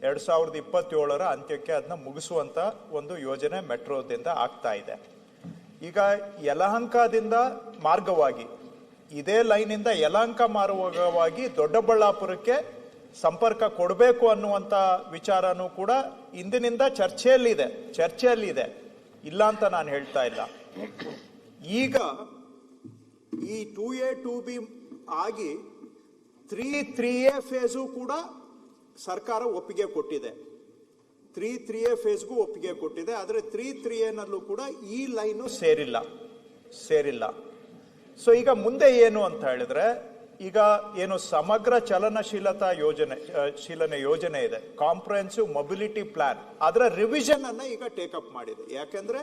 2027 ಅಂತ್ಯಕ್ಕೆ ಅದನ್ನ ಮುಗಿಸುವಂತ ಒಂದು ಯೋಜನೆ ಮೆಟ್ರೋದಿಂದ ಆಗ್ತಾ ಇದೆ. ಈಗ ಯಲಹಂಕದಿಂದ ಮಾರ್ಗವಾಗಿ ಇದೇ ಲೈನಿಂದ ಯಲಹಂಕ ಮಾರ್ಗವಾಗಿ ದೊಡ್ಡಬಳ್ಳಾಪುರಕ್ಕೆ ಸಂಪರ್ಕ ಕೊಡಬೇಕು ಅನ್ನುವಂಥ ವಿಚಾರನೂ ಕೂಡ ಇಂದಿನಿಂದ ಚರ್ಚೆಯಲ್ಲಿದೆ, ಇಲ್ಲ ಅಂತ ನಾನು ಹೇಳ್ತಾ ಇಲ್ಲ. ಈಗ ಈ 2A 2B ಆಗಿ 3A ಫೇಸು ಕೂಡ ಸರ್ಕಾರ ಒಪ್ಪಿಗೆ ಕೊಟ್ಟಿದೆ. 3A ಫೇಸ್ಗೂ ಒಪ್ಪಿಗೆ ಕೊಟ್ಟಿದೆ. ಆದರೆ 3A ನಲ್ಲೂ ಕೂಡ ಈ ಲೈನು ಸೇರಿಲ್ಲ. ಸೊ ಈಗ ಮುಂದೆ ಏನು ಅಂತ ಹೇಳಿದ್ರೆ, ಈಗ ಏನು ಸಮಗ್ರ ಚಲನಶೀಲತಾ ಯೋಜನೆ ಇದೆ, ಕಾಂಪ್ರಹೆನ್ಸಿವ್ ಮೊಬಿಲಿಟಿ ಪ್ಲಾನ್, ಅದರ ರಿವಿಷನ್ ಅನ್ನ ಈಗ ಟೇಕಪ್ ಮಾಡಿದೆ. ಯಾಕೆಂದ್ರೆ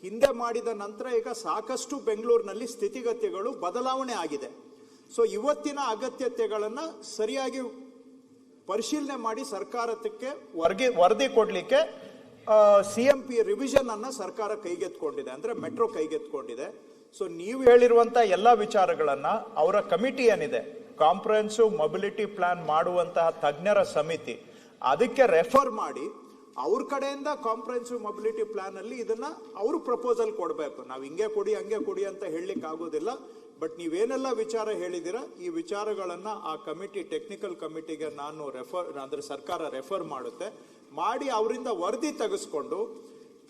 ಹಿಂದೆ ಮಾಡಿದ ನಂತರ ಈಗ ಸಾಕಷ್ಟು ಬೆಂಗಳೂರಿನಲ್ಲಿ ಸ್ಥಿತಿಗತಿಗಳು ಬದಲಾವಣೆ ಆಗಿದೆ. ಸೊ ಇವತ್ತಿನ ಅಗತ್ಯತೆಗಳನ್ನ ಸರಿಯಾಗಿ ಪರಿಶೀಲನೆ ಮಾಡಿ ಸರ್ಕಾರಕ್ಕೆ ವರದಿ ಕೊಡ್ಲಿಕ್ಕೆ CMP ರಿವಿಷನ್ ಅನ್ನ ಸರ್ಕಾರ ಕೈಗೆತ್ಕೊಂಡಿದೆ, ಅಂದ್ರೆ ಮೆಟ್ರೋ ಕೈಗೆತ್ಕೊಂಡಿದೆ. ಸೊ ನೀವು ಹೇಳಿರುವಂತ ಎಲ್ಲಾ ವಿಚಾರಗಳನ್ನ ಅವರ ಕಮಿಟಿ ಏನಿದೆ, ಕಾಂಪ್ರಹೆನ್ಸಿವ್ ಮೊಬಿಲಿಟಿ ಪ್ಲಾನ್ ಮಾಡುವಂತಹ ತಜ್ಞರ ಸಮಿತಿ, ಅದಕ್ಕೆ ರೆಫರ್ ಮಾಡಿ ಅವ್ರ ಕಡೆಯಿಂದ ಕಾಂಪ್ರಹೆನ್ಸಿವ್ ಮೊಬಿಲಿಟಿ ಪ್ಲಾನ್ ಅಲ್ಲಿ ಇದನ್ನ ಅವರು ಪ್ರಪೋಸಲ್ ಕೊಡಬೇಕು. ನಾವು ಹಿಂಗೆ ಕೊಡಿ ಹಂಗೆ ಕೊಡಿ ಅಂತ ಹೇಳಲಿಕ್ಕೆ ಆಗೋದಿಲ್ಲ. ಬಟ್ ನೀವೇನೆಲ್ಲ ವಿಚಾರ ಹೇಳಿದಿರ, ಈ ವಿಚಾರಗಳನ್ನ ಆ ಕಮಿಟಿ, ಟೆಕ್ನಿಕಲ್ ಕಮಿಟಿಗೆ ಅಂದ್ರೆ ಸರ್ಕಾರ ರೆಫರ್ ಮಾಡಿ ಅವರಿಂದ ವರದಿ ತೆಗೆಸ್ಕೊಂಡು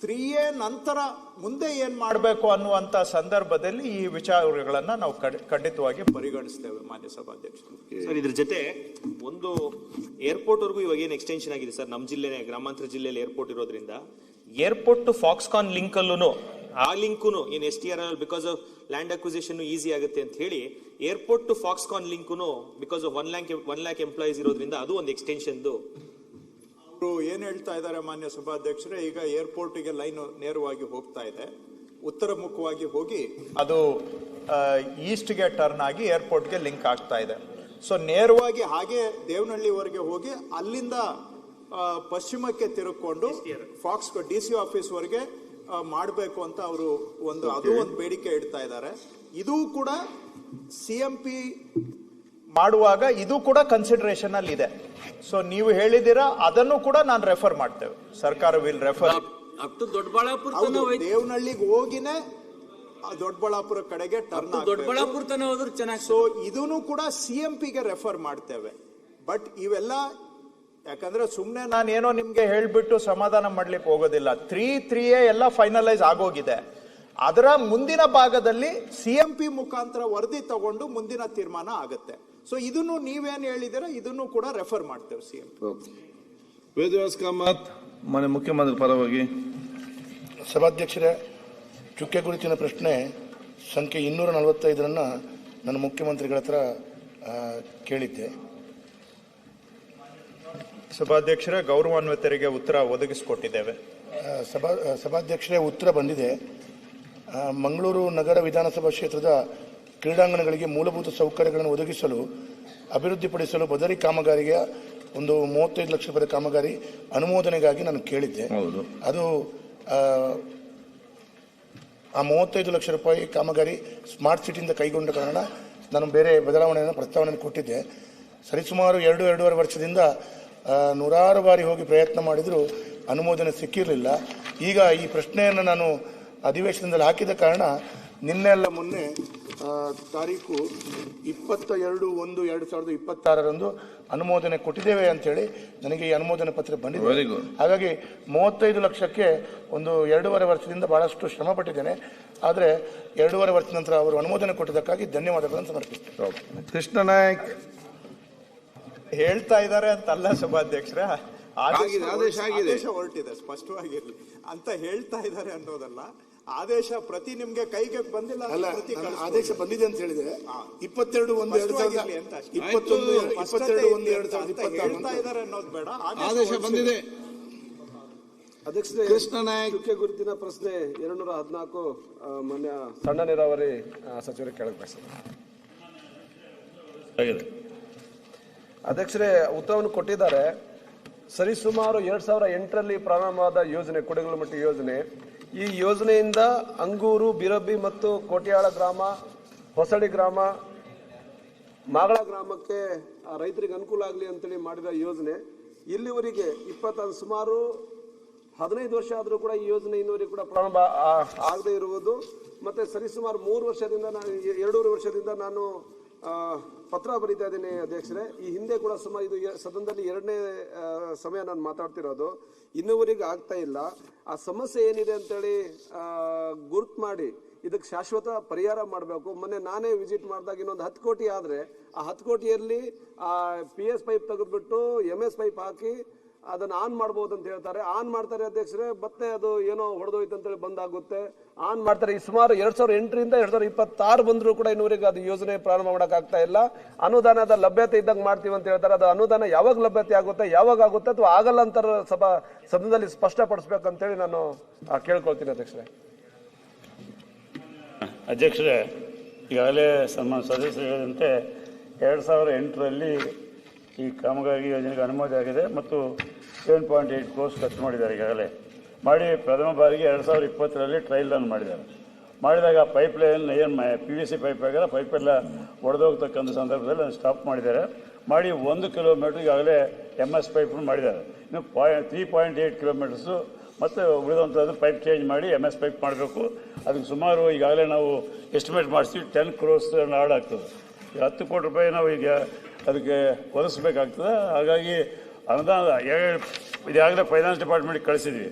3A ನಂತರ ಮುಂದೆ ಏನ್ ಮಾಡಬೇಕು ಅನ್ನುವಂತ ಸಂದರ್ಭದಲ್ಲಿ ಈ ವಿಚಾರಗಳನ್ನ ನಾವು ಖಂಡಿತವಾಗಿ ಪರಿಗಣಿಸ್ತೇವೆ ಮಾನ್ಯ ಸಭಾಧ್ಯಕ್ಷರು. ಸರ್, ಇದ್ರ ಜೊತೆ ಒಂದು ಏರ್ಪೋರ್ಟ್ ವರ್ಗೂ ಇವಾಗ ಏನ್ ಎಕ್ಸ್ಟೆನ್ಷನ್ ಆಗಿದೆ ಸರ್, ನಮ್ಮ ಜಿಲ್ಲೆ ಗ್ರಾಮಾಂತರ ಜಿಲ್ಲೆಯಲ್ಲಿ ಏರ್ಪೋರ್ಟ್ ಇರೋದ್ರಿಂದ ಏರ್ಪೋರ್ಟ್ ಟು ಫಾಕ್ಸ್ಕಾನ್ ಲಿಂಕ್ ಅಲ್ಲೂ ಆ ಲಿಂಕು ಏನ್ STRL because of land acquisition easy ಆಗುತ್ತೆ ಅಂತ ಹೇಳಿ airport to Foxconn link because of 1 lakh employees ಇರೋದ್ರಿಂದ ಅದು ಒಂದು ಎಕ್ಸ್ಟೆನ್ಷನ್. ಅವರು ಏನ್ ಹೇಳ್ತಾ ಇದ್ದಾರೆ ಮಾನ್ಯ ಸಭಾಧ್ಯಕ್ಷರೇ, ಈಗ ಏರ್ಪೋರ್ಟ್ಗೆ ಲೈನ್ ನೇರವಾಗಿ ಹೋಗ್ತಾ ಇದೆ, ಉತ್ತರ ಮುಖವಾಗಿ ಹೋಗಿ ಅದು ಈಸ್ಟ್ಗೆ ಟರ್ನ್ ಆಗಿ ಏರ್ಪೋರ್ಟ್ಗೆ ಲಿಂಕ್ ಆಗ್ತಾ ಇದೆ. ಸೊ ನೇರವಾಗಿ ಹಾಗೆ ದೇವನಹಳ್ಳಿವರೆಗೆ ಹೋಗಿ ಅಲ್ಲಿಂದ ಪಶ್ಚಿಮಕ್ಕೆ ತಿರುಗಿಕೊಂಡು DC ಆಫೀಸ್ ವರೆಗೆ ಮಾಡಬೇಕು ಅಂತ ಅವರು ಅದು ಒಂದು ಬೇಡಿಕೆ ಇಡ್ತಾ ಇದ್ದಾರೆ. ಇದು ಕೂಡ CMP ಮಾಡುವಾಗ ಇದು ಕೂಡ ಕನ್ಸಿಡರೇಷನ್ ಅಲ್ಲಿ ಇದೆ. ಸೊ ನೀವು ಹೇಳಿದಿರಾ, ಅದನ್ನು ಕೂಡ ನಾನು ರೆಫರ್ ಮಾಡ್ತೇವೆ. ಸರ್ಕಾರ ವಿಲ್ ರೆಫರ್ ದೊಡ್ಡಬಳ್ಳಾಪುರ ದೇವನಹಳ್ಳಿಗೆ ಹೋಗಿನೇ ದೊಡ್ಡಬಳ್ಳಾಪುರ ಕಡೆಗೆ ಟರ್ನ್ ದೊಡ್ಡಬಳ್ಳಾಪುರ ತನ ಹೋದ್ರೆ ಚೆನ್ನಾಗಿ. ಸೊ ಇದನ್ನು ಕೂಡ CMPಗೆ ರೆಫರ್ ಮಾಡ್ತೇವೆ. ಬಟ್ ಇವೆಲ್ಲ ಯಾಕಂದ್ರೆ ಸುಮ್ನೆ ನಾನು ಏನೋ ನಿಮ್ಗೆ ಹೇಳ್ಬಿಟ್ಟು ಸಮಾಧಾನ ಮಾಡ್ಲಿಕ್ಕೆ ಹೋಗೋದಿಲ್ಲ. 3A ಎಲ್ಲ ಫೈನಲೈಸ್ ಆಗೋಗಿದೆ. ಅದರ ಮುಂದಿನ ಭಾಗದಲ್ಲಿ CMP ಮುಖಾಂತರ ವರದಿ ತಗೊಂಡು ಮುಂದಿನ ತೀರ್ಮಾನ ಆಗುತ್ತೆ. ಸೊ ಇದನ್ನು ನೀವೇನ್ ಹೇಳಿದಿರ, ಇದನ್ನು ಕೂಡ ರೆಫರ್ ಮಾಡ್ತೇವೆ CMP. ವೇದವ್ಯಾಸ್ ಕಾಮತ್ ಮಾನ್ಯ ಮುಖ್ಯಮಂತ್ರಿ ಪರವಾಗಿ. ಸಭಾಧ್ಯಕ್ಷರೇ, ಚುಕ್ಕೆ ಕುರಿತಿನ ಪ್ರಶ್ನೆ ಸಂಖ್ಯೆ 245 ನಾನು ಮುಖ್ಯಮಂತ್ರಿಗಳ ಹತ್ರ ಕೇಳಿದ್ದೆ. ಸಭಾಧ್ಯಕ್ಷರೇ, ಗೌರವಾನ್ವಿತರಿಗೆ ಉತ್ತರ ಒದಗಿಸಿಕೊಟ್ಟಿದ್ದೇವೆ. ಸಭಾಧ್ಯಕ್ಷರೇ, ಉತ್ತರ ಬಂದಿದೆ. ಮಂಗಳೂರು ನಗರ ವಿಧಾನಸಭಾ ಕ್ಷೇತ್ರದ ಕ್ರೀಡಾಂಗಣಗಳಿಗೆ ಮೂಲಭೂತ ಸೌಕರ್ಯಗಳನ್ನು ಒದಗಿಸಲು ಅಭಿವೃದ್ಧಿಪಡಿಸಲು ಬದರಿ ಕಾಮಗಾರಿಗೆ ಒಂದು 35 ಲಕ್ಷ ರೂಪಾಯಿ ಕಾಮಗಾರಿ ಅನುಮೋದನೆಗಾಗಿ ನಾನು ಕೇಳಿದ್ದೆ. ಅದು ಆ 35 ಲಕ್ಷ ರೂಪಾಯಿ ಕಾಮಗಾರಿ ಸ್ಮಾರ್ಟ್ ಸಿಟಿಯಿಂದ ಕೈಗೊಂಡ ಕಾರಣ ನಾನು ಬೇರೆ ಬದಲಾವಣೆಯನ್ನು ಪ್ರಸ್ತಾವನೆ ಕೊಟ್ಟಿದ್ದೆ. ಸರಿಸುಮಾರು 2-2.5 ವರ್ಷದಿಂದ 100 ಬಾರಿ ಹೋಗಿ ಪ್ರಯತ್ನ ಮಾಡಿದರೂ ಅನುಮೋದನೆ ಸಿಕ್ಕಿರಲಿಲ್ಲ. ಈಗ ಈ ಪ್ರಶ್ನೆಯನ್ನು ನಾನು ಅಧಿವೇಶನದಲ್ಲಿ ಹಾಕಿದ ಕಾರಣ ನಿನ್ನೆ ಅಲ್ಲ ಮೊನ್ನೆ ತಾರೀಕು 22/1/2026 ಅನುಮೋದನೆ ಕೊಟ್ಟಿದ್ದೇವೆ ಅಂತೇಳಿ ನನಗೆ ಈ ಅನುಮೋದನೆ ಪತ್ರ ಬಂದಿದೆ. ಹಾಗಾಗಿ 35 ಲಕ್ಷಕ್ಕೆ ಒಂದು 2.5 ವರ್ಷದಿಂದ ಬಹಳಷ್ಟು ಶ್ರಮ ಪಟ್ಟಿದ್ದೇನೆ. ಆದರೆ 2.5 ವರ್ಷದ ನಂತರ ಅವರು ಅನುಮೋದನೆ ಕೊಟ್ಟಿದ್ದಕ್ಕಾಗಿ ಧನ್ಯವಾದಗಳನ್ನು ಸಮರ್ಪಿಸ್ತೇನೆ. ಕೃಷ್ಣ ನಾಯಕ್ ಹೇಳ್ತಾ ಇದ್ದಾರೆ ಅಂತಲ್ಲ ಸಭಾಧ್ಯಕ್ಷರೇ, ಆದೇಶ ಹೊರಟಿದೆ, ಸ್ಪಷ್ಟವಾಗಿರ್ಲಿ ಅಂತ ಹೇಳ್ತಾ ಇದ್ದಾರೆ ಅನ್ನೋದಲ್ಲ. ಆದೇಶ ಪ್ರತಿ ನಿಮ್ಗೆ ಕೈಗೆ ಬಂದಿಲ್ಲ, ಆದೇಶ ಬಂದಿದೆ ಅಂತ ಹೇಳಿದ್ರೆ 22/1/2021 ಹೇಳ್ತಾ ಇದ್ದಾರೆ ಅನ್ನೋದು ಬೇಡ, ಆದೇಶ ಬಂದಿದೆ. ಅಧ್ಯಕ್ಷರೇ, ಕೃಷ್ಣ ನಾಯಕ್ ಚುಕ್ಕೆ ಗುರುತಿನ ಪ್ರಶ್ನೆ 214 ಮಾನ್ಯ ಸಣ್ಣ ನೀರಾವರಿ ಸಚಿವರಿಗೆ ಕೇಳಕ್ ಬಯಸಿದೆ. ಅಧ್ಯಕ್ಷರೇ, ಉತ್ತರವನ್ನು ಕೊಟ್ಟಿದ್ದಾರೆ. ಸರಿಸುಮಾರು 2008ರಲ್ಲಿ ಪ್ರಾರಂಭವಾದ ಯೋಜನೆ ಕುಡಗಲಮಟ್ಟಿ ಯೋಜನೆ. ಈ ಯೋಜನೆಯಿಂದ ಅಂಗೂರು, ಬಿರಬ್ಬಿ ಮತ್ತು ಕೋಟ್ಯಾಳ ಗ್ರಾಮ, ಹೊಸಡಿ ಗ್ರಾಮ, ಮಾಗಳ ಗ್ರಾಮಕ್ಕೆ ರೈತರಿಗೆ ಅನುಕೂಲ ಆಗಲಿ ಅಂತೇಳಿ ಮಾಡಿದ ಯೋಜನೆ. ಇಲ್ಲಿವರೆಗೆ ಸುಮಾರು 15 ವರ್ಷ ಆದರೂ ಕೂಡ ಈ ಯೋಜನೆ ಇನ್ನೂವರೆಗೆ ಕೂಡ ಪ್ರಾರಂಭ ಆಗದೆ ಇರುವುದು. ಮತ್ತೆ ಸರಿಸುಮಾರು 3 ವರ್ಷದಿಂದ ನಾನು 2.5 ವರ್ಷದಿಂದ ನಾನು ಪತ್ರ ಬರೀತಾ ಇದ್ದೀನಿ ಅಧ್ಯಕ್ಷರೇ. ಈ ಹಿಂದೆ ಕೂಡ ಸುಮಾರು ಇದು ಸದನದಲ್ಲಿ 2ನೇ ಸಮಯ ನಾನು ಮಾತಾಡ್ತಿರೋದು. ಇನ್ನೂವರೆಗೆ ಆಗ್ತಾ ಇಲ್ಲ. ಆ ಸಮಸ್ಯೆ ಏನಿದೆ ಅಂತೇಳಿ ಗುರುತು ಮಾಡಿ ಇದಕ್ಕೆ ಶಾಶ್ವತ ಪರಿಹಾರ ಮಾಡಬೇಕು. ಮೊನ್ನೆ ನಾನೇ ವಿಸಿಟ್ ಮಾಡಿದಾಗ ಇನ್ನೊಂದು 10 ಕೋಟಿ ಆದರೆ ಆ 10 ಕೋಟಿಯಲ್ಲಿ PS ಪೈಪ್ ತೆಗೆದ್ಬಿಟ್ಟು MS ಪೈಪ್ ಹಾಕಿ ಅದನ್ನು ಆನ್ ಮಾಡ್ಬೋದು ಅಂತ ಹೇಳ್ತಾರೆ. ಆನ್ ಮಾಡ್ತಾರೆ ಅಧ್ಯಕ್ಷರೇ, ಮತ್ತೆ ಅದು ಏನೋ ಹೊಡೆದೋಯ್ತು ಅಂತೇಳಿ ಬಂದಾಗುತ್ತೆ. ಆನ್ ಮಾಡ್ತಾರೆ. ಈ ಸುಮಾರು 2008ರಿಂದ 2026 ಬಂದರೂ ಕೂಡ ಇನ್ನೂವರೆಗೆ ಅದು ಯೋಜನೆ ಪ್ರಾರಂಭ ಮಾಡೋಕ್ಕಾಗ್ತಾ ಇಲ್ಲ. ಅನುದಾನದ ಲಭ್ಯತೆ ಇದ್ದಂಗೆ ಮಾಡ್ತೀವಿ ಅಂತ ಹೇಳ್ತಾರೆ. ಅದು ಅನುದಾನ ಯಾವಾಗ ಲಭ್ಯತೆ ಆಗುತ್ತೆ, ಯಾವಾಗ ಆಗುತ್ತೆ ಅಥವಾ ಆಗಲ್ಲ ಅಂತ ಸದನದಲ್ಲಿ ಸ್ಪಷ್ಟಪಡಿಸ್ಬೇಕಂತೇಳಿ ನಾನು ಕೇಳ್ಕೊಳ್ತೀನಿ ಅಧ್ಯಕ್ಷರೇ. ಅಧ್ಯಕ್ಷರೇ, ಈಗಾಗಲೇ ಸನ್ಮಾನ ಸದಸ್ಯರು ಹೇಳಿದಂತೆ 2008ರಲ್ಲಿ ಈ ಕಾಮಗಾರಿ ಯೋಜನೆಗೆ ಅನುಮೋದನೆ ಆಗಿದೆ ಮತ್ತು 7.8 ಕ್ರೋರ್ಸ್ ಖರ್ಚು ಮಾಡಿದ್ದಾರೆ. ಈಗಾಗಲೇ ಮಾಡಿ ಪ್ರಥಮ ಬಾರಿಗೆ 2020ರಲ್ಲಿ ಟ್ರಯಲ್ ರನ್ ಮಾಡಿದಾಗ ಪೈಪ್ ಲೈನ್ ಏನು PVC ಪೈಪ್ ಆಗಿಲ್ಲ, ಪೈಪೆಲ್ಲ ಒಡೆದೋಗ್ತಕ್ಕಂಥ ಸಂದರ್ಭದಲ್ಲಿ ಅದನ್ನು ಸ್ಟಾಪ್ ಮಾಡಿದ್ದಾರೆ. ಮಾಡಿ 1 ಕಿಲೋಮೀಟ್ರ್ ಈಗಾಗಲೇ MS ಪೈಪ್ ಮಾಡಿದ್ದಾರೆ. ಇನ್ನು 3.8 ಕಿಲೋಮೀಟರ್ಸು ಮತ್ತು ಉಳಿದಂಥದ್ದು ಪೈಪ್ ಚೇಂಜ್ ಮಾಡಿ MS ಪೈಪ್ ಮಾಡಬೇಕು. ಅದಕ್ಕೆ ಸುಮಾರು ಈಗಾಗಲೇ ನಾವು ಎಸ್ಟಿಮೇಟ್ ಮಾಡಿಸ್ತೀವಿ 10 ಕ್ರೋರ್ಸ್ ಆಡ್ ಆಗ್ತದೆ. 10 ಕೋಟಿ ರೂಪಾಯಿ ನಾವು ಈಗ ಅದಕ್ಕೆ ಒದಗಿಸ್ಬೇಕಾಗ್ತದೆ. ಹಾಗಾಗಿ ಅನುದಾನ ಇದಾಗಲೇ ಫೈನಾನ್ಸ್ ಡಿಪಾರ್ಟ್ಮೆಂಟ್ಗೆ ಕಳಿಸಿದ್ವಿ.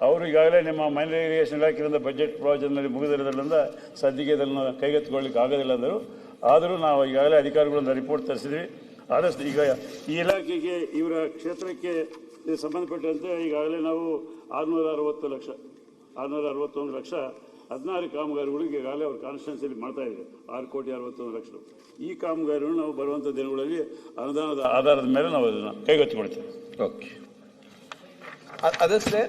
ಅವರು ಈಗಾಗಲೇ ನಿಮ್ಮ ಮೈನರ್ ಇರಿಗೇಷನ್ ಇಲಾಖೆಯಿಂದ ಬಜೆಟ್ ಪ್ರಾವಿಷನ್ನಲ್ಲಿ ಮುಗಿದಿರೋದ್ರಿಂದ ಸದ್ಯಕ್ಕೆ ಇದನ್ನು ಕೈಗೆತ್ತಿಕೊಳ್ಳಿಕ್ಕೆ ಆಗೋದಿಲ್ಲ ಅಂದರು. ಆದರೂ ನಾವು ಈಗಾಗಲೇ ಅಧಿಕಾರಿಗಳಿಂದ ರಿಪೋರ್ಟ್ ತರಿಸಿದ್ವಿ. ಆದಷ್ಟು ಈಗ ಈ ಇಲಾಖೆಗೆ ಇವರ ಕ್ಷೇತ್ರಕ್ಕೆ ಸಂಬಂಧಪಟ್ಟಂತೆ ಈಗಾಗಲೇ ನಾವು 661 ಲಕ್ಷ 16 ಕಾಮಗಾರಿಗಳಿಗೆ ಈಗಾಗಲೇ ಅವ್ರ ಕಾನ್ಸ್ಟಿಟ್ಯೂನ್ಸಿಯಲ್ಲಿ ಮಾಡ್ತಾ ಇದ್ದಾರೆ. 6,61 ಲಕ್ಷ. ಈ ಕಾಮಗಾರಿಗಳು ನಾವು ಬರುವಂಥ ದಿನಗಳಲ್ಲಿ ಅನುದಾನದ ಆಧಾರದ ಮೇಲೆ ನಾವು ಅದನ್ನು ಕೈಗೆತ್ತಿಕೊಳ್ತೇವೆ. ಓಕೆ ಅದಷ್ಟೇ.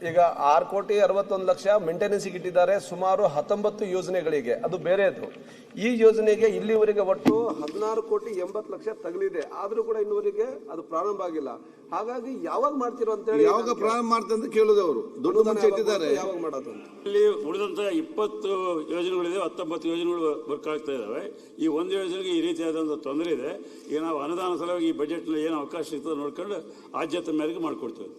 ಈಗ 6,61 ಲಕ್ಷ ಮೇಂಟೆನೆನ್ಸ್ಗೆ ಇಟ್ಟಿದ್ದಾರೆ. ಸುಮಾರು 19 ಯೋಜನೆಗಳಿಗೆ, ಅದು ಬೇರೆದು. ಈ ಯೋಜನೆಗೆ ಇಲ್ಲಿವರೆಗೆ ಒಟ್ಟು 16,80 ಲಕ್ಷ ತಗಲಿದೆ. ಆದ್ರೂ ಕೂಡ ಇನ್ನೂವರೆಗೆ ಅದು ಪ್ರಾರಂಭ ಆಗಿಲ್ಲ. ಹಾಗಾಗಿ ಯಾವಾಗ ಮಾಡ್ತಿರೋ ಅಂತ ಹೇಳಿ, ಯಾವಾಗ ಪ್ರಾರಂಭ ಮಾಡ್ತಾರೆ ಅಂತ ಕೇಳುದು ಅವರು. ದುಡ್ಡು ಮುಂಚೆ ಇಟ್ಟಿದ್ದಾರೆ, ಯಾವಾಗ ಮಾಡೋದು ಅಂತ. ಇಲ್ಲಿ ಉಳಿದಂಥ 20 ಯೋಜನೆಗಳಿದೆ, 19 ಯೋಜನೆಗಳು ವರ್ಕ್ ಆಗ್ತಾ ಇದ್ದಾವೆ. ಈ ಒಂದು ಯೋಜನೆಗೆ ಈ ರೀತಿಯಾದಂಥ ತೊಂದರೆ ಇದೆ. ಈಗ ನಾವು ಅನುದಾನ ಸಲುವಾಗಿ ಈ ಬಜೆಟ್ನಲ್ಲಿ ಏನು ಅವಕಾಶ ಇರ್ತದೆ ನೋಡ್ಕೊಂಡು ಆದ್ಯತೆ ಮೇರೆಗೆ ಮಾಡಿಕೊಡ್ತೇವೆ.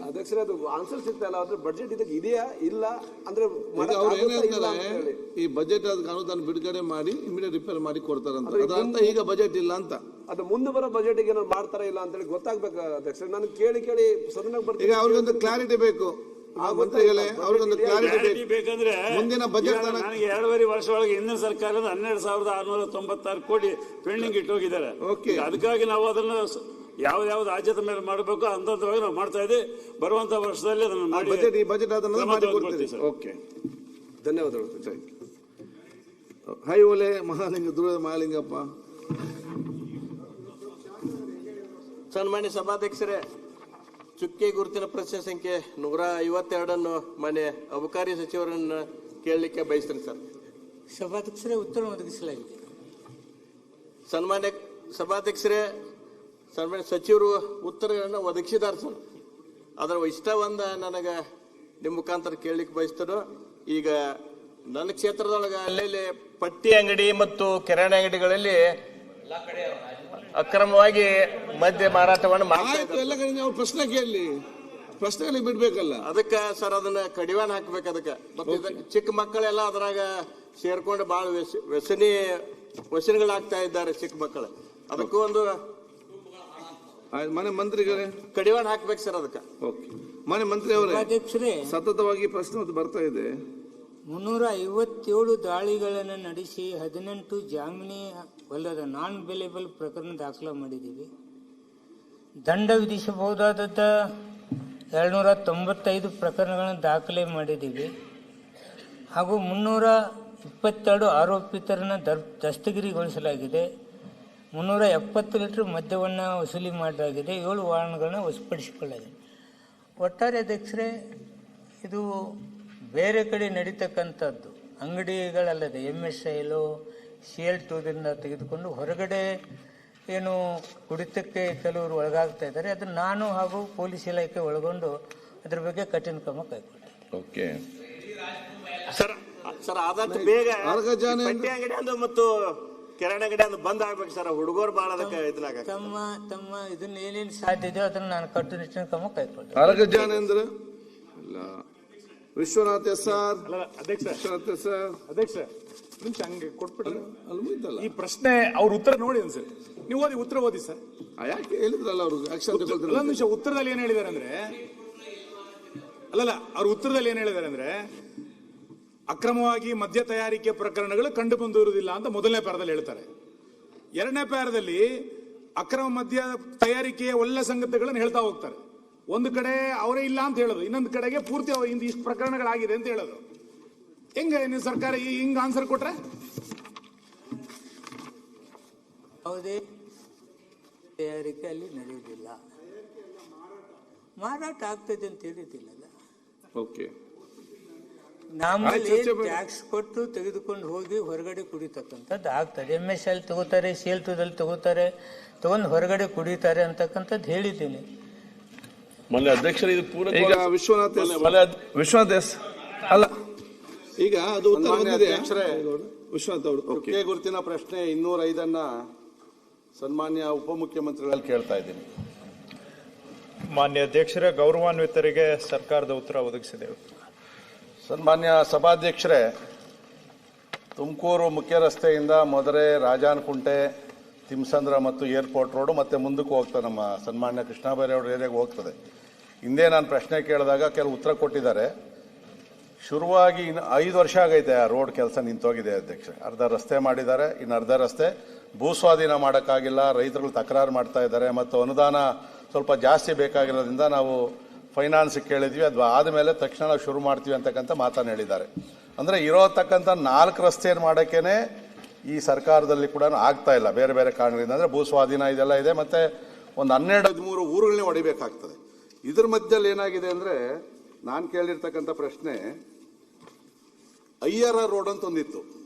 ಅಧ್ಯಕ್ಷರೇ, ಅದು ಆನ್ಸರ್ ಸಿಗ್ತಾ ಇಲ್ಲ. ಅದ್ರ ಬಜೆಟ್ ಇದಕ್ಕೆ ಇದೆಯಾ ಇಲ್ಲ ಅಂದ್ರೆ ಅವ್ರು ಏನ್ ಹೇಳ್ತಾರೆ, ಈ ಬಜೆಟ್ ಅದಕ್ಕೆ ಅನುದಾನ ಬಿಡುಗಡೆ ಮಾಡಿ ಇಮಿಡಿಯೇಟ್ ರಿಪೇರ್ ಮಾಡಿ ಕೊಡ್ತಾರಂತ. ಅದಂತ ಈಗ ಬಜೆಟ್ ಇಲ್ಲ ಅಂತ. ಅದು ಮುಂದೆ ಬರೋ ಬಜೆಟ್ ಏನಾದ್ರು ಮಾಡ್ತಾರ ಇಲ್ಲ ಅಂತ ಹೇಳಿ ಗೊತ್ತಾಗ್ಬೇಕು ಅಧ್ಯಕ್ಷರೇ. ನಾನು ಕೇಳಿ ಸದನಕ್ಕೆ ಬರ್ತೀನಿ. ಈಗ ಅವ್ರಿಗೊಂದು ಕ್ಲಾರಿಟಿ ಬೇಕು ಮಂತ್ರಿಗಳೇ, ಅವ್ರಿಗೊಂದು ಕ್ಲಾರಿಟಿ ಬೇಕಂದ್ರೆ ಮುಂದಿನ ಬಜೆಟ್ ನನಗೆ 2.5 ವರ್ಷ ಒಳಗೆ ಹಿಂದಿನ ಸರ್ಕಾರದ 12,696 ಕೋಟಿ ಪೆಂಡಿಂಗ್ ಇಟ್ಟೋಗಿದ್ದಾರೆ. ಅದಕ್ಕಾಗಿ ನಾವು ಅದನ್ನು ಯಾವ್ದು ಆದ್ಯತೆ ಮೇಲೆ ಮಾಡಬೇಕು ಅಂತವಾಗಿ ನಾವು ಮಾಡ್ತಾ ಇದ್ದೀವಿ. ಬರುವಂತ ವರ್ಷದಲ್ಲಿ ಅದನ್ನು ಮಾಡಿ ಬಜೆಟ್ ಅದನ್ನು ಮಾಡಿ ಕೊಡ್ತೀವಿ. ಓಕೆ, ಧನ್ಯವಾದಗಳು. ಹೈ ಓಲೆ ದುರ್ಗ ಮಹಾಲಿಂಗಪ್ಪ. ಸನ್ಮಾನ್ಯ ಸಭಾಧ್ಯಕ್ಷರೇ, ಚುಕ್ಕೆ ಗುರುತಿನ ಪ್ರಶ್ನೆ ಸಂಖ್ಯೆ 152 ಮಾನ್ಯ ಅಬಕಾರಿ ಸಚಿವರನ್ನು ಕೇಳಲಿಕ್ಕೆ ಬಯಸ್ತೇನೆ ಸರ್. ಸಭಾಧ್ಯಕ್ಷರೇ, ಉತ್ತರ ಒದಗಿಸಲಾಗಿದೆ. ಸನ್ಮಾನ್ಯ ಸಭಾಧ್ಯಕ್ಷರೇ, ಸನ್ಮಾನ್ಯ ಸಚಿವರು ಉತ್ತರಗಳನ್ನು ಒದಗಿಸಿದ್ದಾರೆ ಸರ್. ಅದರ ಇಷ್ಟ ನನಗೆ ನಿಮ್ಮ ಮುಖಾಂತರ ಕೇಳಲಿಕ್ಕೆ ಬಯಸ್ತೇನೆ. ಈಗ ನನ್ನ ಕ್ಷೇತ್ರದೊಳಗೆ ಅಲ್ಲಲ್ಲಿ ಪಟ್ಟಿ ಅಂಗಡಿ ಮತ್ತು ಕಿರಾಣಿ ಅಂಗಡಿಗಳಲ್ಲಿ ಅಕ್ರಮವಾಗಿ ಮದ್ಯ ಮಾರಾಟವನ್ನು ಮಾಡ್ತಾ ಇದ್ದಾರೆ. ಪ್ರಶ್ನೆ ಕೇಳಲಿ, ಪ್ರಶ್ನೆಗಳಿಗೆ ಬಿಡ್ಬೇಕಲ್ಲ. ಅದಕ್ಕೆ ಸರ್ ಅದನ್ನ ಕಡಿವಾಣ ಹಾಕ್ಬೇಕು. ಅದಕ್ಕೆ ಮತ್ತೆ ಚಿಕ್ಕ ಮಕ್ಕಳೆಲ್ಲ ಅದ್ರಾಗ ಸೇರ್ಕೊಂಡು ಬಹಳ ವ್ಯಸನಿಗಳಾಗ್ತಾ ಇದ್ದಾರೆ ಚಿಕ್ಕ ಮಕ್ಕಳು. ಅದಕ್ಕೂ ಒಂದು ಮನೆ ಮಂತ್ರಿಗಳೇ ಕಡಿವಾಣ ಹಾಕ್ಬೇಕು ಸರ್ ಅದಕ್ಕೆ. ಓಕೆ, ಮನೆ ಮಂತ್ರಿ ಅವರೇ, ಸತತವಾಗಿ ಪ್ರಶ್ನೆ ಬರ್ತಾ ಇದೆ. 357 ದಾಳಿಗಳನ್ನು ನಡೆಸಿ 18 ಜಾಮೀನಿ ವಲ್ಲದ ನಾನ್ ಬೆಲೆಬಲ್ ಪ್ರಕರಣ ದಾಖಲು ಮಾಡಿದ್ದೀವಿ. ದಂಡ ವಿಧಿಸಬಹುದಾದ 295 ಪ್ರಕರಣಗಳನ್ನು ದಾಖಲೆ ಮಾಡಿದ್ದೀವಿ. ಹಾಗೂ 322 ಆರೋಪಿತರನ್ನು ದಸ್ತಗಿರಿಗೊಳಿಸಲಾಗಿದೆ. 370 ಲೀಟರ್ ಮದ್ಯವನ್ನು ವಸೂಲಿ ಮಾಡಲಾಗಿದೆ. 7 ವಾಹನಗಳನ್ನು ವಶಪಡಿಸಿಕೊಳ್ಳಲಾಗಿದೆ. ಒಟ್ಟಾರೆ ಅಧ್ಯಕ್ಷರೇ, ಇದು ಬೇರೆ ಕಡೆ ನಡೀತಕ್ಕಂಥದ್ದು ಅಂಗಡಿಗಳಲ್ಲದೆ MSIಲು CL2ದಿಂದ ತೆಗೆದುಕೊಂಡು ಹೊರಗಡೆ ಏನು ಕುಡಿತಕ್ಕೆ ಕೆಲವರು ಒಳಗಾಗ್ತಾ ಇದ್ದಾರೆ. ಅದನ್ನು ನಾನು ಹಾಗೂ ಪೊಲೀಸ್ ಇಲಾಖೆ ಒಳಗೊಂಡು ಅದ್ರ ಬಗ್ಗೆ ಕಠಿಣ ಕ್ರಮ ಕೈಗೊಳ್ಳಿ. ಓಕೆ ಸರ್, ಆದಷ್ಟು ಬೇಗ ಪಟ್ಟಿ ಅಂಗಡಿ ಮತ್ತು ಕೆರೆಗಡೆ ಅದು ಬಂದ್ ಆಗ್ಬೇಕು ಸರ್, ಹುಡುಗರು ಬಾಳ ಅದಕ್ಕೆ ಇದ್ಲಾಗ. ತಮ್ಮ ಇದನ್ನ ಏನೇನು ಸಾಧ್ಯ ಇದೆಯೋ ಅದನ್ನ ನಾನು ಕಟ್ಟುನಿಟ್ಟಿನ ಕ್ರಮ ಕೈಗೊಳ್ತೇನೆ. ಆರಗ ಜ್ಞಾನೇಂದ್ರ ಇಲ್ಲ, ವಿಶ್ವನಾಥ್ ಸರ್. ವಿಶ್ವನಾಥ್ ಸರ್ ಅಧ್ಯಕ್ಷ ನಿಮಿಷ ಹಂಗೆ ಕೊಟ್ಬಿಟ್ರೆ ಅಲ್ಲಿ ಮುಗಿತಲ್ಲ ಈ ಪ್ರಶ್ನೆ ಅವ್ರ ಉತ್ತರ ನೋಡಿ ಅನ್ಸರಿ. ನೀವು ಓದಿ ಉತ್ತರ ಓದಿ ಸರ್. ಯಾಕೆ ಹೇಳಿದ್ರಲ್ಲ ಅವರು ಆಕ್ಷನ್ ತಗೊಳ್ತಾರೆ. ನಿಮಿಷ ಉತ್ತರದಲ್ಲಿ ಏನ್ ಹೇಳಿದ್ದಾರೆ ಅಂದ್ರೆ, ಅಲ್ಲಲ್ಲ ಅವ್ರ ಉತ್ತರದಲ್ಲಿ ಏನ್ ಹೇಳಿದ್ದಾರೆ ಅಂದ್ರೆ, ಅಕ್ರಮವಾಗಿ ಮದ್ಯ ತಯಾರಿಕೆ ಪ್ರಕರಣಗಳು ಕಂಡು ಬಂದಿರುವುದಿಲ್ಲ ಅಂತ ಮೊದಲನೇ ಪ್ಯಾರದಲ್ಲಿ ಹೇಳ್ತಾರೆ. ಎರಡನೇ ಪ್ಯಾರದಲ್ಲಿ ಅಕ್ರಮ ಮದ್ಯ ತಯಾರಿಕೆಯ ಒಳ್ಳೆ ಸಂಗತಿಗಳನ್ನು ಹೇಳ್ತಾ ಹೋಗ್ತಾರೆ. ಒಂದು ಕಡೆ ಅವರೇ ಇಲ್ಲ ಅಂತ ಹೇಳೋದು, ಇನ್ನೊಂದು ಕಡೆಗೆ ಪೂರ್ತಿ ಇಷ್ಟು ಪ್ರಕರಣಗಳಾಗಿದೆ ಅಂತ ಹೇಳೋದು. ಹೆಂಗೆ ನೀವು ಸರ್ಕಾರ ಹಿಂಗ್ ಆನ್ಸರ್ ಕೊಟ್ರೆ? ಯಾವುದೇ ತಯಾರಿಕೆ ಅಲ್ಲಿ ನಡೆಯುವುದಿಲ್ಲ, ಮಾರಾಟ ಆಗ್ತದೆ ಅಂತ ಹೇಳಿದ್ದಿಲ್ಲಲ್ಲ. ಓಕೆ, ನಮ್ಮಲ್ಲಿ ಟ್ಯಾಕ್ಸ್ ಕೊಟ್ಟು ತೆಗೆದುಕೊಂಡು ಹೋಗಿ ಹೊರಗಡೆ ಕುಡಿತಕ್ಕಂಥದ್ದು ಆಗ್ತದೆ. MSL ತಗೋತಾರೆ, ಸೇಲ್ ಟೂದಲ್ಲಿ ತಗೊಂಡು ಹೊರಗಡೆ ಕುಡಿತಾರೆ ಅಂತಕ್ಕಂಥದ್ದು ಹೇಳಿದ್ದೀನಿ. ಮೊನ್ನೆ ಅಧ್ಯಕ್ಷರು ಇದು ಪೂರ ಈಗ ವಿಶ್ವನಾಥ್ ಅಲ್ಲ, ಈಗ ಅದು ಉತ್ತರ ಬಂದಿದೆ ವಿಶ್ವನಾಥ್ ಅವರು. ಒಕ್ಕೆ ಗುರುತಿನ ಪ್ರಶ್ನೆ 205 ಸನ್ಮಾನ್ಯ ಉಪಮುಖ್ಯಮಂತ್ರಿಗಳಲ್ಲಿ ಕೇಳ್ತಾ ಇದ್ದೀನಿ. ಮಾನ್ಯ ಅಧ್ಯಕ್ಷರೇ, ಗೌರವಾನ್ವಿತರಿಗೆ ಸರ್ಕಾರದ ಉತ್ತರ ಒದಗಿಸಿದೆವು. ಸನ್ಮಾನ್ಯ ಸಭಾಧ್ಯಕ್ಷರೇ, ತುಮಕೂರು ಮುಖ್ಯ ರಸ್ತೆಯಿಂದ ಮಧುರೆ, ರಾಜಾನಕುಂಟೆ, ತಿಮ್ಸಂದ್ರ ಮತ್ತು ಏರ್ಪೋರ್ಟ್ ರೋಡು ಮತ್ತೆ ಮುಂದಕ್ಕೆ ಹೋಗ್ತದೆ, ನಮ್ಮ ಸನ್ಮಾನ್ಯ ಕೃಷ್ಣ ಬೈರೇಗೌಡರ ಏರಿಯಾಗೆ ಹೋಗ್ತದೆ. ಹಿಂದೆ ನಾನು ಪ್ರಶ್ನೆ ಕೇಳಿದಾಗ ಕೆಲವು ಉತ್ತರ ಕೊಟ್ಟಿದ್ದಾರೆ. ಶುರುವಾಗಿ ಇನ್ನು 5 ವರ್ಷ ಆಗೈತೆ ಆ ರೋಡ್ ಕೆಲಸ ನಿಂತೋಗಿದೆ ಅಧ್ಯಕ್ಷ. ಅರ್ಧ ರಸ್ತೆ ಮಾಡಿದ್ದಾರೆ, ಇನ್ನು ಅರ್ಧ ರಸ್ತೆ ಭೂಸ್ವಾಧೀನ ಮಾಡೋಕ್ಕಾಗಿಲ್ಲ, ರೈತರುಗಳು ತಕರಾರು ಮಾಡ್ತಾ ಇದ್ದಾರೆ, ಮತ್ತು ಅನುದಾನ ಸ್ವಲ್ಪ ಜಾಸ್ತಿ ಬೇಕಾಗಿರೋದ್ರಿಂದ ನಾವು ಫೈನಾನ್ಸ್ ಕೇಳಿದ್ವಿ, ಅದು ಆದಮೇಲೆ ತಕ್ಷಣ ನಾವು ಶುರು ಮಾಡ್ತೀವಿ ಅಂತಕ್ಕಂಥ ಮಾತನ್ನು ಹೇಳಿದ್ದಾರೆ. ಅಂದರೆ ಇರೋತಕ್ಕಂಥ 4 ರಸ್ತೆಯನ್ನು ಮಾಡೋಕ್ಕೇ ಈ ಸರ್ಕಾರದಲ್ಲಿ ಕೂಡ ಆಗ್ತಾ ಇಲ್ಲ, ಬೇರೆ ಬೇರೆ ಕಾರಣಗಳಿಂದ. ಅಂದರೆ ಭೂಸ್ವಾಧೀನ ಇದೆಲ್ಲ ಇದೆ, ಮತ್ತು ಒಂದು 12-13 ಊರುಗಳನ್ನೇ ಹೊಡಿಬೇಕಾಗ್ತದೆ. ಇದ್ರ ಮಧ್ಯದಲ್ಲಿ ಏನಾಗಿದೆ ಅಂದರೆ, ನಾನು ಕೇಳಿರ್ತಕ್ಕಂಥ ಪ್ರಶ್ನೆ, ಅಯ್ಯರ ರೋಡ್ ಅಂತ ಒಂದಿತ್ತು.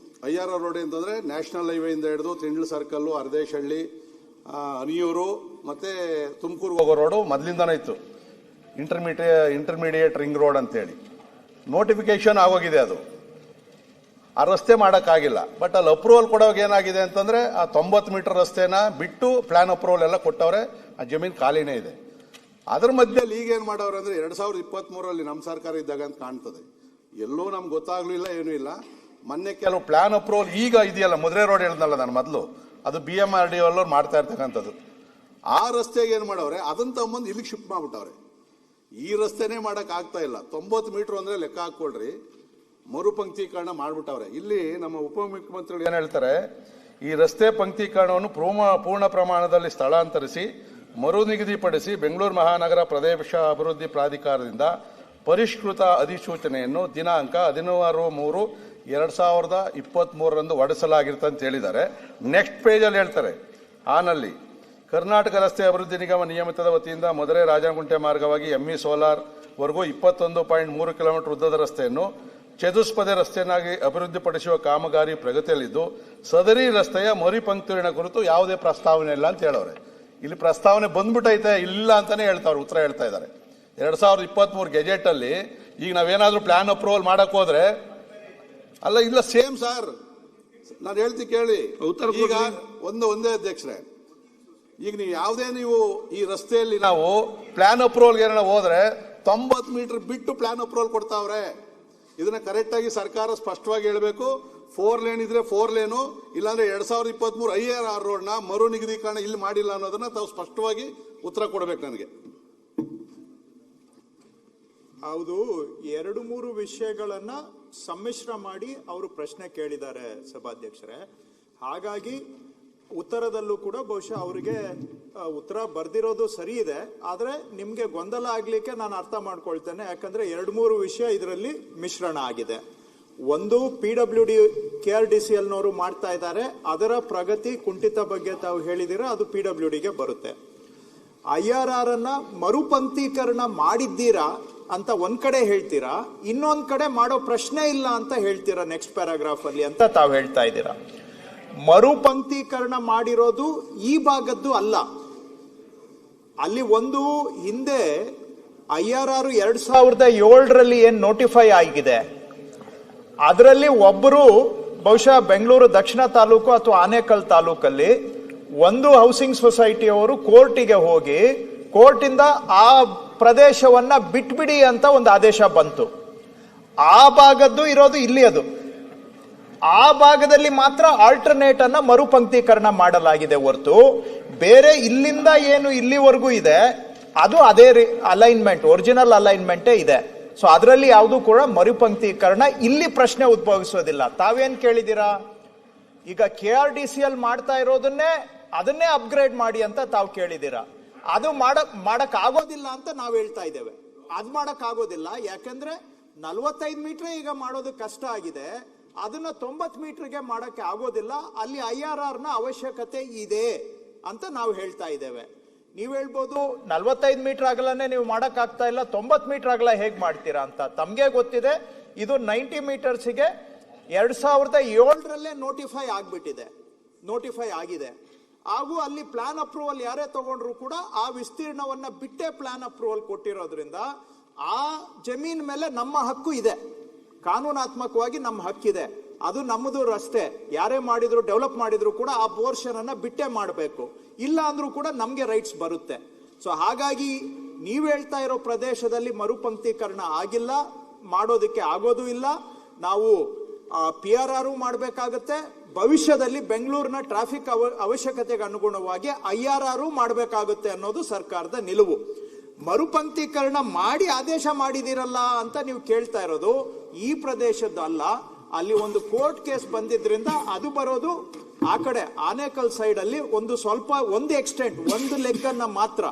ಅಯ್ಯರ ರೋಡ್ ಅಂತಂದರೆ ನ್ಯಾಷನಲ್ ಹೈವೇಯಿಂದ ಹಿಡಿದು ತಿಂಡ್ಲು ಸರ್ಕಲ್ಲು, ಅರ್ದೇಶಹಳ್ಳಿ, ಅನಿಯೂರು ಮತ್ತು ತುಮಕೂರು ಹೋಗೋ ರೋಡು ಮೊದಲಿಂದನೇ ಇತ್ತು. ಇಂಟರ್ಮೀಡಿಯೇಟ್ ರಿಂಗ್ ರೋಡ್ ಅಂತೇಳಿ ನೋಟಿಫಿಕೇಶನ್ ಆಗೋಗಿದೆ. ಅದು ಆ ರಸ್ತೆ ಮಾಡೋಕ್ಕಾಗಿಲ್ಲ. ಬಟ್ ಅಲ್ಲಿ ಅಪ್ರೂವಲ್ ಕೊಡೋವಾಗ ಏನಾಗಿದೆ ಅಂತಂದರೆ, ಆ 90 ಮೀಟರ್ ರಸ್ತೆನ ಬಿಟ್ಟು ಪ್ಲಾನ್ ಅಪ್ರೂವಲ್ ಎಲ್ಲ ಕೊಟ್ಟವ್ರೆ, ಆ ಜಮೀನು ಖಾಲಿನೇ ಇದೆ. ಅದ್ರ ಮಧ್ಯದಲ್ಲಿ ಈಗೇನು ಮಾಡವ್ರೆ ಅಂದರೆ, 2023 ನಮ್ಮ ಸರ್ಕಾರ ಇದ್ದಾಗ ಅಂತ ಕಾಣ್ತದೆ, ಎಲ್ಲೂ ನಮ್ಗೆ ಗೊತ್ತಾಗ್ಲಿಲ್ಲ, ಏನೂ ಇಲ್ಲ. ಮೊನ್ನೆ ಕೆಲವು ಪ್ಲಾನ್ ಅಪ್ರೂವಲ್ ಈಗ ಇದೆಯಲ್ಲ, ಮಧುರೆ ರೋಡ್ ಹೇಳಿದ್ನಲ್ಲ ನಾನು ಮೊದಲು, ಅದು BMRDO ಅಲ್ಲೂ ಮಾಡ್ತಾ ಇರ್ತಕ್ಕಂಥದ್ದು. ಆ ರಸ್ತೆಗೆ ಏನು ಮಾಡವ್ರೆ, ಅದನ್ನು ತಗೊಂಬಂದು ಇಲ್ಲಿಗೆ ಶಿಫ್ಟ್ ಮಾಡ್ಬಿಟ್ಟವ್ರೆ. ಈ ರಸ್ತೆನೇ ಮಾಡೋಕೆ ಆಗ್ತಾ ಇಲ್ಲ. 90 ಮೀಟರ್ ಅಂದರೆ ಲೆಕ್ಕ ಹಾಕ್ಕೊಳ್ರಿ, ಮರುಪಂಕ್ತೀಕರಣ ಮಾಡ್ಬಿಟ್ಟವ್ರೆ. ಇಲ್ಲಿ ನಮ್ಮ ಉಪಮುಖ್ಯಮಂತ್ರಿಗಳು ಏನು ಹೇಳ್ತಾರೆ, ಈ ರಸ್ತೆ ಪಂಕ್ತೀಕರಣವನ್ನು ಪೂರ್ಣ ಪ್ರಮಾಣದಲ್ಲಿ ಸ್ಥಳಾಂತರಿಸಿ ಮರು ನಿಗದಿಪಡಿಸಿ ಬೆಂಗಳೂರು ಮಹಾನಗರ ಪ್ರದೇಶ ಅಭಿವೃದ್ಧಿ ಪ್ರಾಧಿಕಾರದಿಂದ ಪರಿಷ್ಕೃತ ಅಧಿಸೂಚನೆಯನ್ನು ದಿನಾಂಕ 16/3/2023 ಹೊರಡಿಸಲಾಗಿರುತ್ತೆ ಅಂತ ಹೇಳಿದ್ದಾರೆ. ನೆಕ್ಸ್ಟ್ ಪೇಜಲ್ಲಿ ಹೇಳ್ತಾರೆ, ಆನಲ್ಲಿ ಕರ್ನಾಟಕ ರಸ್ತೆ ಅಭಿವೃದ್ಧಿ ನಿಗಮ ನಿಯಮಿತದ ವತಿಯಿಂದ ಮಧುರೆ ರಾಜಾನಕುಂಟೆ ಮಾರ್ಗವಾಗಿ ME ಸೋಲಾರ್ ವರೆಗೂ 21.3 ಕಿಲೋಮೀಟರ್ ಉದ್ದದ ರಸ್ತೆಯನ್ನು ಚತುಷ್ಪಥ ರಸ್ತೆಯನ್ನಾಗಿ ಅಭಿವೃದ್ಧಿಪಡಿಸುವ ಕಾಮಗಾರಿ ಪ್ರಗತಿಯಲ್ಲಿದ್ದು, ಸದರಿ ರಸ್ತೆಯ ಮರುಪಂಕ್ತೀಕರಣ ಕುರಿತು ಯಾವುದೇ ಪ್ರಸ್ತಾವನೆ ಇಲ್ಲ ಅಂತ ಹೇಳೋರೆ. ಇಲ್ಲಿ ಪ್ರಸ್ತಾವನೆ ಬಂದ್ಬಿಟ್ಟೈತೆ, ಇಲ್ಲ ಅಂತಾನೆ ಹೇಳ್ತಾವ್ರೆ, ಉತ್ತರ ಹೇಳ್ತಾ ಇದ್ದಾರೆ. 2023 ಗೆಜೆಟ್ ಅಲ್ಲಿ ಈಗ ನಾವೇನಾದ್ರೂ ಪ್ಲಾನ್ ಅಪ್ರೂವಲ್ ಮಾಡಕ್ ಹೋದ್ರೆ, ಅಲ್ಲ ಇಲ್ಲ ಸೇಮ್ ಸರ್, ನಾನು ಹೇಳ್ತೀನಿ ಕೇಳಿ. ಈಗ ಒಂದೇ ಅಧ್ಯಕ್ಷರೇ, ಈಗ ನೀವು ಯಾವುದೇ ಈ ರಸ್ತೆಯಲ್ಲಿ ನಾವು ಪ್ಲಾನ್ ಅಪ್ರೂವಲ್ಗೆ ಏನಾರ ಹೋದ್ರೆ 90 ಮೀಟರ್ ಬಿಟ್ಟು ಪ್ಲಾನ್ ಅಪ್ರೂವಲ್ ಕೊಡ್ತಾವ್ರೆ. ಇದನ್ನ ಕರೆಕ್ಟ್ ಆಗಿ ಸರ್ಕಾರ ಸ್ಪಷ್ಟವಾಗಿ ಹೇಳಬೇಕು. 4 ಲೇನ್ ಇದ್ರೆ 4 ಲೇನು, ಇಲ್ಲಾಂದ್ರೆ 2023 IRR ರೋಡ್ ನ ಮರು ನಿಗದೀಕರಣ ಇಲ್ಲಿ ಮಾಡಿಲ್ಲ ಅನ್ನೋದನ್ನ ತಾವು ಸ್ಪಷ್ಟವಾಗಿ ಉತ್ತರ ಕೊಡಬೇಕು ನನಗೆ. ಹೌದು, 2-3 ವಿಷಯಗಳನ್ನ ಸಮ್ಮಿಶ್ರ ಮಾಡಿ ಅವರು ಪ್ರಶ್ನೆ ಕೇಳಿದ್ದಾರೆ ಸಭಾಧ್ಯಕ್ಷರೇ. ಹಾಗಾಗಿ ಉತ್ತರದಲ್ಲೂ ಕೂಡ ಬಹುಶಃ ಅವರಿಗೆ ಉತ್ತರ ಬರ್ದಿರೋದು ಸರಿ ಇದೆ, ಆದ್ರೆ ನಿಮ್ಗೆ ಗೊಂದಲ ಆಗ್ಲಿಕ್ಕೆ ನಾನು ಅರ್ಥ ಮಾಡ್ಕೊಳ್ತೇನೆ. ಯಾಕಂದ್ರೆ 2-3 ವಿಷಯ ಇದರಲ್ಲಿ ಮಿಶ್ರಣ ಆಗಿದೆ. ಒಂದು, PWD KRDCL ನವರು ಮಾಡ್ತಾ ಇದ್ದಾರೆ, ಅದರ ಪ್ರಗತಿ ಕುಂಠಿತ ಬಗ್ಗೆ ತಾವು ಹೇಳಿದಿರ, ಅದು PWDಗೆ ಬರುತ್ತೆ. IRR ಅನ್ನ ಮರುಪಂಕ್ತೀಕರಣ ಮಾಡಿದ್ದೀರಾ ಅಂತ ಒಂದ್ ಕಡೆ ಹೇಳ್ತೀರಾ, ಇನ್ನೊಂದ್ ಕಡೆ ಮಾಡೋ ಪ್ರಶ್ನೆ ಇಲ್ಲ ಅಂತ ಹೇಳ್ತೀರಾ ನೆಕ್ಸ್ಟ್ ಪ್ಯಾರಾಗ್ರಾಫ್ ಅಲ್ಲಿ ಅಂತ ತಾವು ಹೇಳ್ತಾ ಇದ್ದೀರಾ. ಮರುಪಂಕ್ತೀಕರಣ ಮಾಡಿರೋದು ಈ ಭಾಗದ್ದು ಅಲ್ಲ. ಅಲ್ಲಿ ಒಂದು ಹಿಂದೆ IRR 2007ರಲ್ಲಿ ಏನ್ ನೋಟಿಫೈ ಆಗಿದೆ, ಅದರಲ್ಲಿ ಒಬ್ಬರು ಬಹುಶಃ ಬೆಂಗಳೂರು ದಕ್ಷಿಣ ತಾಲೂಕು ಅಥವಾ ಆನೇಕಲ್ ತಾಲೂಕಲ್ಲಿ ಒಂದು ಹೌಸಿಂಗ್ ಸೊಸೈಟಿಯವರು ಕೋರ್ಟಿಗೆ ಹೋಗಿ ಕೋರ್ಟಿಂದ ಆ ಪ್ರದೇಶವನ್ನ ಬಿಟ್ಬಿಡಿ ಅಂತ ಒಂದು ಆದೇಶ ಬಂತು. ಆ ಭಾಗದ್ದು ಇರೋದು ಇಲ್ಲಿ, ಅದು ಆ ಭಾಗದಲ್ಲಿ ಮಾತ್ರ ಆಲ್ಟರ್ನೇಟ್ ಅನ್ನ ಮರುಪಂಕ್ತೀಕರಣ ಮಾಡಲಾಗಿದೆ ಹೊರತು ಬೇರೆ ಇಲ್ಲಿಂದ ಏನು ಇಲ್ಲಿವರೆಗೂ ಇದೆ ಅದು ಅದೇ ಅಲೈನ್ಮೆಂಟ್, ಒರಿಜಿನಲ್ ಅಲೈನ್ಮೆಂಟೇ ಇದೆ. ಸೊ ಅದರಲ್ಲಿ ಯಾವುದು ಕೂಡ ಮರುಪಂಕ್ತೀಕರಣ ಇಲ್ಲಿ ಪ್ರಶ್ನೆ ಉದ್ಭವಿಸೋದಿಲ್ಲ. ತಾವೇನ್ ಕೇಳಿದ್ದೀರಾ, ಈಗ KRDCL ಮಾಡ್ತಾ ಇರೋದನ್ನೇ ಅದನ್ನೇ ಅಪ್ಗ್ರೇಡ್ ಮಾಡಿ ಅಂತ ತಾವು ಕೇಳಿದ್ದೀರಾ. ಅದು ಮಾಡಕ್ ಆಗೋದಿಲ್ಲ ಅಂತ ನಾವು ಹೇಳ್ತಾ ಇದ್ದೇವೆ. ಅದು ಮಾಡಕ್ ಆಗೋದಿಲ್ಲ, ಯಾಕಂದ್ರೆ 45 ಮೀಟರ್ ಈಗ ಮಾಡೋದು ಕಷ್ಟ ಆಗಿದೆ. ಅದನ್ನ 90 ಮೀಟರ್ಗೆ ಮಾಡಕ್ಕೆ ಆಗೋದಿಲ್ಲ. ಅಲ್ಲಿ IRR ನ ಅವಶ್ಯಕತೆ ಇದೆ ಅಂತ ನಾವು ಹೇಳ್ತಾ ಇದ್ದೇವೆ. ನೀವ್ ಹೇಳ್ಬೋದು 45 ಮೀಟರ್ ಅಗಲನೇ ನೀವು ಮಾಡಕ್ ಆಗ್ತಾ ಇಲ್ಲ, 90 ಮೀಟರ್ ಅಗಲ ಹೇಗ್ ಮಾಡ್ತೀರಾ ಅಂತ. ತಮ್ಗೆ ಗೊತ್ತಿದೆ, ಇದು 90 ಮೀಟರ್ಸ್ಗೆ 2007ರಲ್ಲೇ ನೋಟಿಫೈ ಆಗಿದೆ. ಹಾಗೂ ಅಲ್ಲಿ ಪ್ಲಾನ್ ಅಪ್ರೂವಲ್ ಯಾರೇ ತಗೊಂಡ್ರು ಕೂಡ ಆ ವಿಸ್ತೀರ್ಣವನ್ನ ಬಿಟ್ಟೆ ಪ್ಲಾನ್ ಅಪ್ರೂವಲ್ ಕೊಟ್ಟಿರೋದ್ರಿಂದ ಆ ಜಮೀನ್ ಮೇಲೆ ನಮ್ಮ ಹಕ್ಕು ಇದೆ, ಕಾನೂನಾತ್ಮಕವಾಗಿ ನಮ್ಮ ಹಕ್ಕಿದೆ. ಅದು ನಮ್ಮದು ರಸ್ತೆ, ಯಾರೇ ಮಾಡಿದ್ರು ಡೆವಲಪ್ ಮಾಡಿದ್ರು ಕೂಡ ಆ ಪೋರ್ಷನ್ ಅನ್ನ ಬಿಟ್ಟೆ ಮಾಡಬೇಕು. ಇಲ್ಲ ಅಂದ್ರೂ ಕೂಡ ನಮ್ಗೆ ರೈಟ್ಸ್ ಬರುತ್ತೆ. ಸೊ ಹಾಗಾಗಿ ನೀವ್ ಹೇಳ್ತಾ ಇರೋ ಪ್ರದೇಶದಲ್ಲಿ ಮರುಪಂಕ್ತೀಕರಣ ಆಗಿಲ್ಲ, ಮಾಡೋದಕ್ಕೆ ಆಗೋದು ಇಲ್ಲ. ನಾವು PRR ಮಾಡಬೇಕಾಗತ್ತೆ. ಭವಿಷ್ಯದಲ್ಲಿ ಬೆಂಗಳೂರಿನ ಟ್ರಾಫಿಕ್ ಅವಶ್ಯಕತೆಗೆ ಅನುಗುಣವಾಗಿ IRR ಮಾಡಬೇಕಾಗುತ್ತೆ ಅನ್ನೋದು ಸರ್ಕಾರದ ನಿಲುವು. ಮರುಪಂಕ್ತೀಕರಣ ಮಾಡಿ ಆದೇಶ ಮಾಡಿದಿರಲ್ಲ ಅಂತ ನೀವು ಕೇಳ್ತಾ ಇರೋದು ಈ ಪ್ರದೇಶದ್ದು ಅಲ್ಲ. ಅಲ್ಲಿ ಒಂದು ಕೋರ್ಟ್ ಕೇಸ್ ಬಂದಿದ್ರಿಂದ ಅದು ಬರೋದು ಆ ಕಡೆ ಆನೇಕಲ್ ಸೈಡ್ ಅಲ್ಲಿ ಒಂದು ಎಕ್ಸ್ಟೆಂಟ್, ಒಂದು ಲೆಗ್ ಅನ್ನ ಮಾತ್ರ,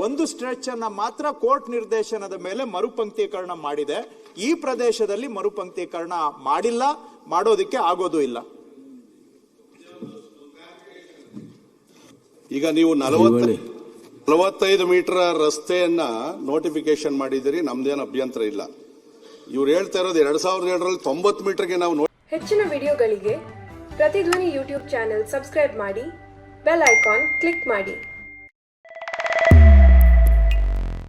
ಒಂದು ಸ್ಟ್ರೆಚ್ ಅನ್ನ ಮಾತ್ರ ಕೋರ್ಟ್ ನಿರ್ದೇಶನದ ಮೇಲೆ ಮರುಪಂಕ್ತೀಕರಣ ಮಾಡಿದೆ. ಈ ಪ್ರದೇಶದಲ್ಲಿ ಮರುಪಂಕ್ತೀಕರಣ ಮಾಡಿಲ್ಲ, ಮಾಡೋದಕ್ಕೆ ಆಗೋದು ಇಲ್ಲ. ಈಗ ನೀವು 45 ಮೀಟರ್ ರಸ್ತೆಯನ್ನ ನೋಟಿಫಿಕೇಶನ್ ಮಾಡಿದಿರಿ, ನಮ್ದೇನು ಅಭ್ಯಂತರ ಇಲ್ಲ. ಇವ್ರು ಹೇಳ್ತಾ ಇರೋದು 2007ರಲ್ಲಿ 90 ಮೀಟರ್ಗೆ ನಾವು ಹೆಚ್ಚಿನ ವಿಡಿಯೋಗಳಿಗೆ ಪ್ರತಿಧ್ವನಿ ಯೂಟ್ಯೂಬ್ ಚಾನೆಲ್ ಸಬ್ಸ್ಕ್ರೈಬ್ ಮಾಡಿ, ಬೆಲ್ ಐಕಾನ್ ಕ್ಲಿಕ್ ಮಾಡಿ.